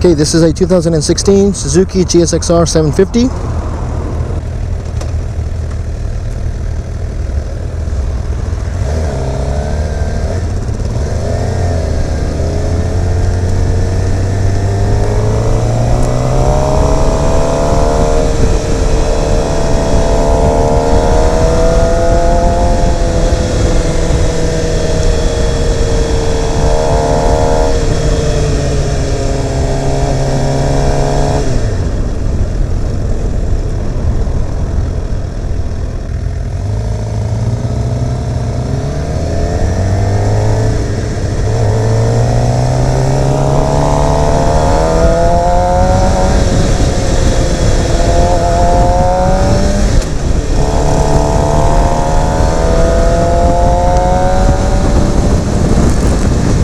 Okay, this is a 2016 Suzuki GSX-R750.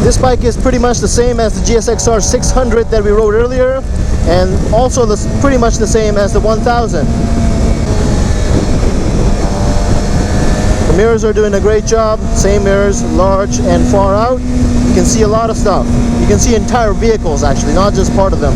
This bike is pretty much the same as the GSX-R600 that we rode earlier, and also pretty much the same as the 1000. The mirrors are doing a great job. Same mirrors, large and far out. You can see a lot of stuff. You can see entire vehicles actually, not just part of them.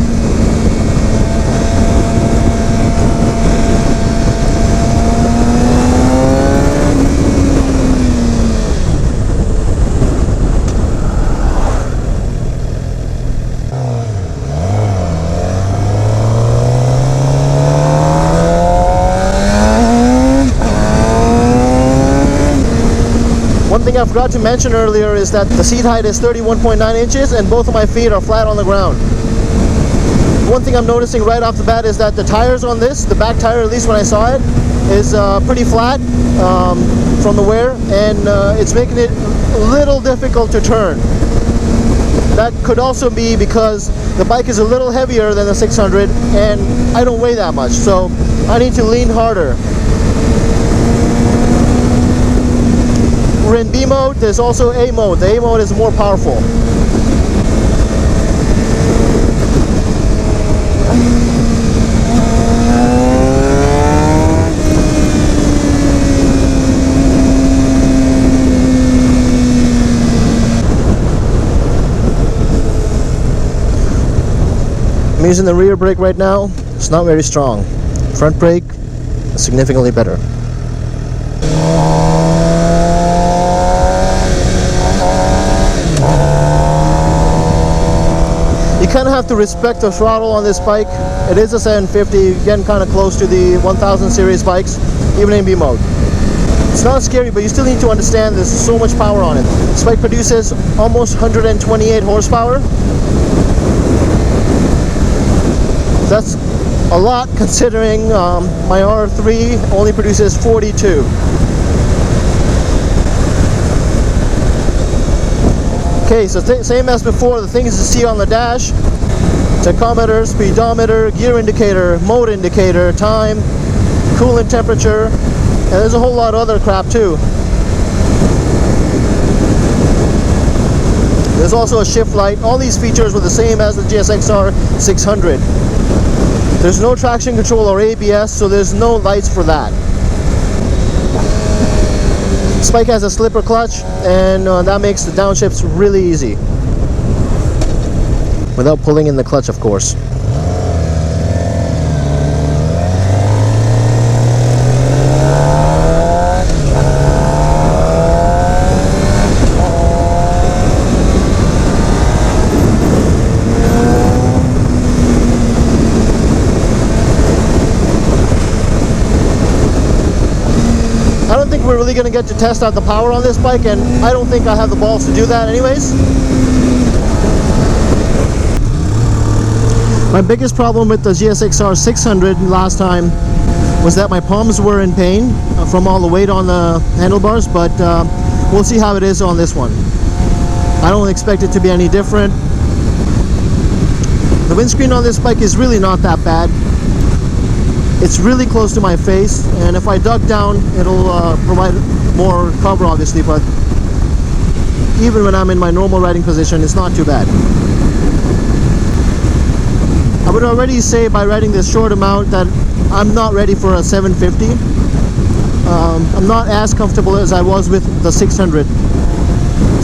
One thing I forgot to mention earlier is that the seat height is 31.9 inches and both of my feet are flat on the ground. One thing I'm noticing right off the bat is that the tires on this, the back tire at least when I saw it, is pretty flat from the wear, and it's making it a little difficult to turn. That could also be because the bike is a little heavier than the 600 and I don't weigh that much, so I need to lean harder. We're in B mode. There's also A mode. The A mode is more powerful. I'm using the rear brake right now. It's not very strong. Front brake is significantly better. You kind of have to respect the throttle on this bike. It is a 750, you're getting kind of close to the 1000 series bikes, even in B mode. It's not scary, but you still need to understand there's so much power on it. This bike produces almost 128 horsepower. That's a lot considering my R3 only produces 42. Okay, so same as before, the things you see on the dash: tachometer, speedometer, gear indicator, mode indicator, time, coolant temperature, and there's a whole lot of other crap too. There's also a shift light. All these features were the same as the GSX-R600. There's no traction control or ABS, so there's no lights for that. This bike has a slipper clutch, and that makes the downshifts really easy. Without pulling in the clutch, of course. I don't think we're really going to get to test out the power on this bike, and I don't think I have the balls to do that anyways. My biggest problem with the GSX-R600 last time was that my palms were in pain from all the weight on the handlebars, but we'll see how it is on this one. I don't expect it to be any different. The windscreen on this bike is really not that bad. It's really close to my face, and if I duck down, it'll provide more cover obviously, but even when I'm in my normal riding position, it's not too bad. I would already say by riding this short amount that I'm not ready for a 750. I'm not as comfortable as I was with the 600.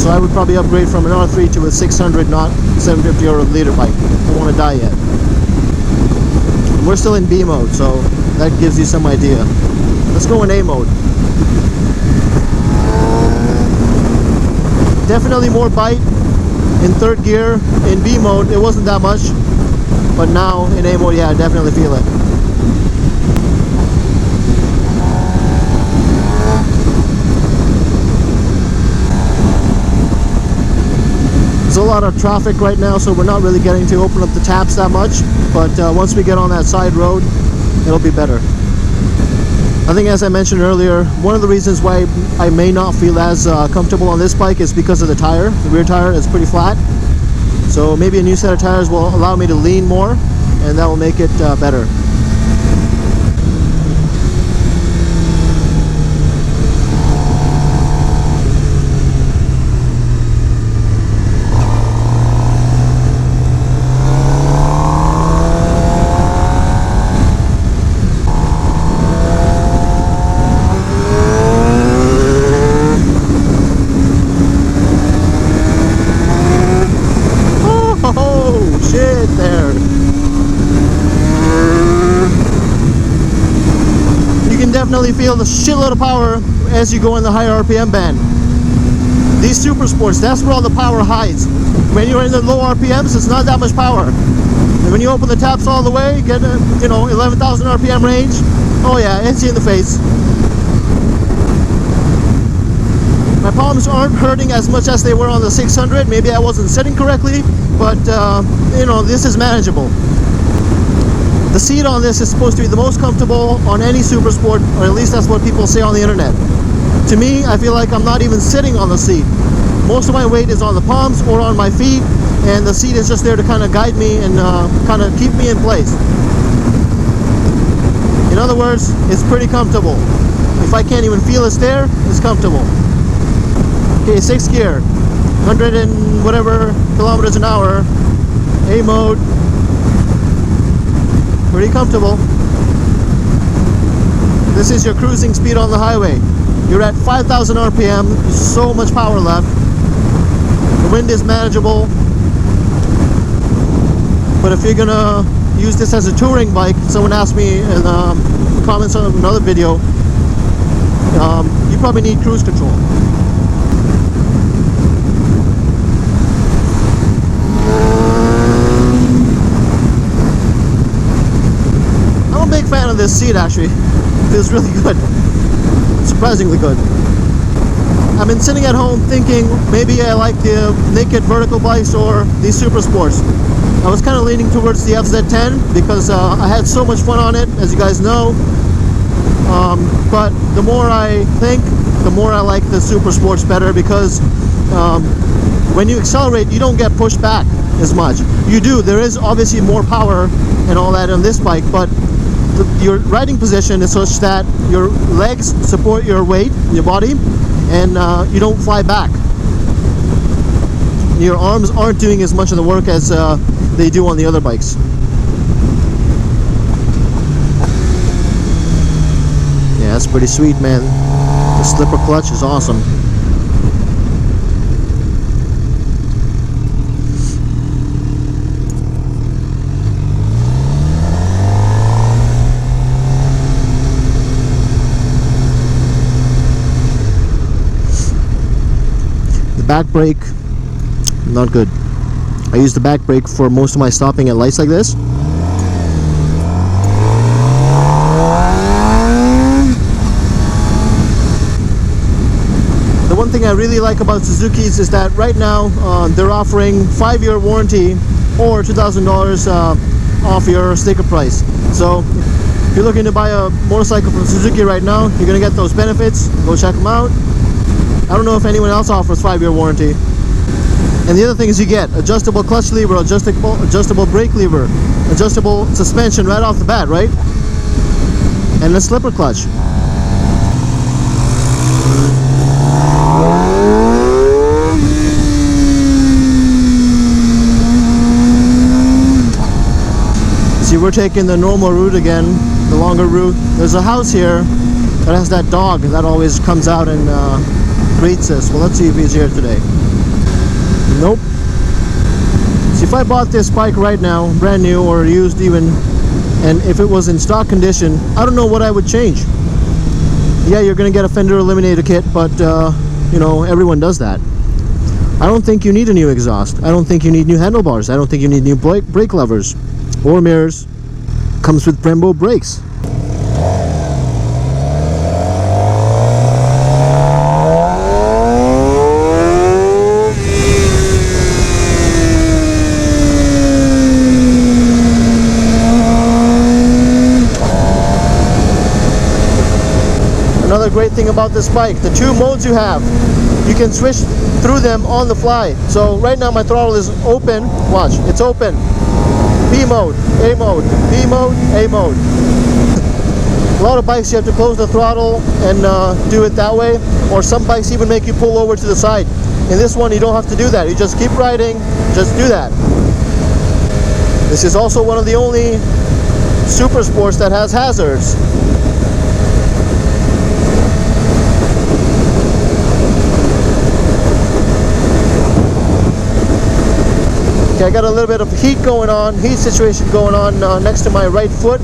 So I would probably upgrade from an R3 to a 600, not 750 or a liter bike. I don't want to die yet. We're still in B mode, so that gives you some idea. Let's go in A mode. Definitely more bite in third gear. In B mode, it wasn't that much, but now in A mode, yeah, I definitely feel it. There's a lot of traffic right now, so we're not really getting to open up the taps that much, but once we get on that side road, it'll be better. I think, as I mentioned earlier, one of the reasons why I may not feel as comfortable on this bike is because of the tire. The rear tire is pretty flat, so maybe a new set of tires will allow me to lean more, and that will make it better. Definitely feel the shitload of power as you go in the higher RPM band. These super sports, that's where all the power hides. When you're in the low RPMs, it's not that much power. And when you open the taps all the way, get a 11,000 RPM range. Oh yeah, it's in the face. My palms aren't hurting as much as they were on the 600. Maybe I wasn't sitting correctly, but this is manageable. The seat on this is supposed to be the most comfortable on any super sport, or at least that's what people say on the internet. To me, I feel like I'm not even sitting on the seat. Most of my weight is on the palms or on my feet, and the seat is just there to kind of guide me and kind of keep me in place. In other words, it's pretty comfortable. If I can't even feel it's there, it's comfortable. Okay, 6th gear, 100 and whatever kilometers an hour, A mode. Pretty comfortable. This is your cruising speed on the highway. You're at 5,000 RPM, so much power left. The wind is manageable. But if you're gonna use this as a touring bike, someone asked me in the comments on another video, you probably need cruise control. Big fan of this seat, actually. It feels really good, surprisingly good. I've been sitting at home thinking maybe I like the naked vertical bikes or these super sports. I was kind of leaning towards the FZ10 because I had so much fun on it, as you guys know. But the more I think, the more I like the super sports better, because when you accelerate, you don't get pushed back as much. You do. There is obviously more power and all that on this bike, but your riding position is such that your legs support your weight, your body, and you don't fly back. Your arms aren't doing as much of the work as they do on the other bikes. Yeah, that's pretty sweet, man. The slipper clutch is awesome. Back brake, not good. I use the back brake for most of my stopping at lights like this. The one thing I really like about Suzuki's is that right now they're offering 5-year warranty or $2,000 off your sticker price. So if you're looking to buy a motorcycle from Suzuki right now, you're gonna get those benefits. Go check them out. I don't know if anyone else offers 5-year warranty. And the other thing is you get adjustable clutch lever, adjustable brake lever, adjustable suspension right off the bat, right? And a slipper clutch. See, we're taking the normal route again, the longer route. There's a house here that has that dog that always comes out and greets us. Well, let's see if he's here today. Nope. See, if I bought this bike right now, brand new or used even, and if it was in stock condition, I don't know what I would change. Yeah, you're gonna get a fender eliminator kit, but you know, everyone does that. I don't think you need a new exhaust. I don't think you need new handlebars. I don't think you need new brake levers or mirrors. Comes with Brembo brakes. Another great thing about this bike, the two modes you have, you can switch through them on the fly. So right now my throttle is open. Watch, it's open. B mode, A mode, B mode, A mode. A lot of bikes you have to close the throttle and do it that way, or some bikes even make you pull over to the side. In this one you don't have to do that. You just keep riding, just do that. This is also one of the only super sports that has hazards. Okay, I got a little bit of heat situation going on next to my right foot.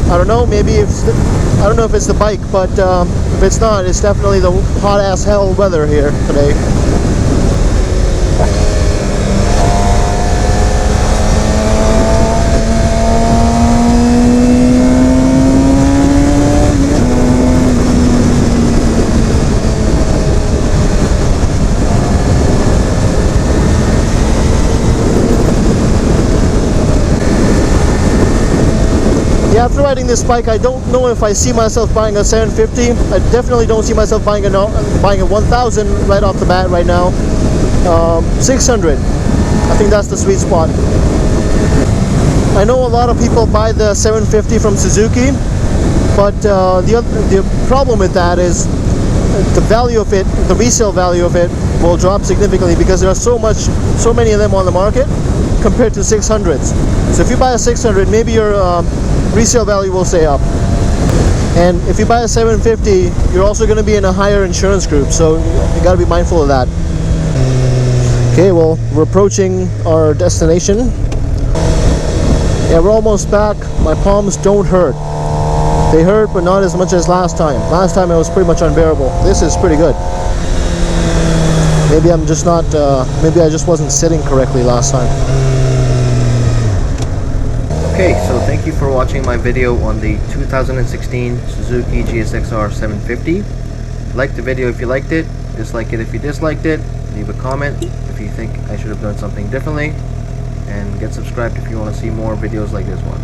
I don't know, maybe I don't know if it's the bike, but if it's not, it's definitely the hot ass hell weather here today. After riding this bike, I don't know if I see myself buying a 750. I definitely don't see myself buying a 1000 right off the bat right now. 600. I think that's the sweet spot. I know a lot of people buy the 750 from Suzuki, but the problem with that is the value of it, the resale value of it, will drop significantly because there are so many of them on the market compared to 600s. So if you buy a 600, maybe your resale value will stay up. And if you buy a 750, you're also going to be in a higher insurance group, so you got to be mindful of that. Okay, well, we're approaching our destination. Yeah, we're almost back. My palms don't hurt. They hurt, but not as much as last time. Last time it was pretty much unbearable. This is pretty good. Maybe I'm just not, maybe I just wasn't sitting correctly last time. Okay, so thank you for watching my video on the 2016 Suzuki GSX-R750. Like the video if you liked it, dislike it if you disliked it, leave a comment if you think I should have done something differently, and get subscribed if you want to see more videos like this one.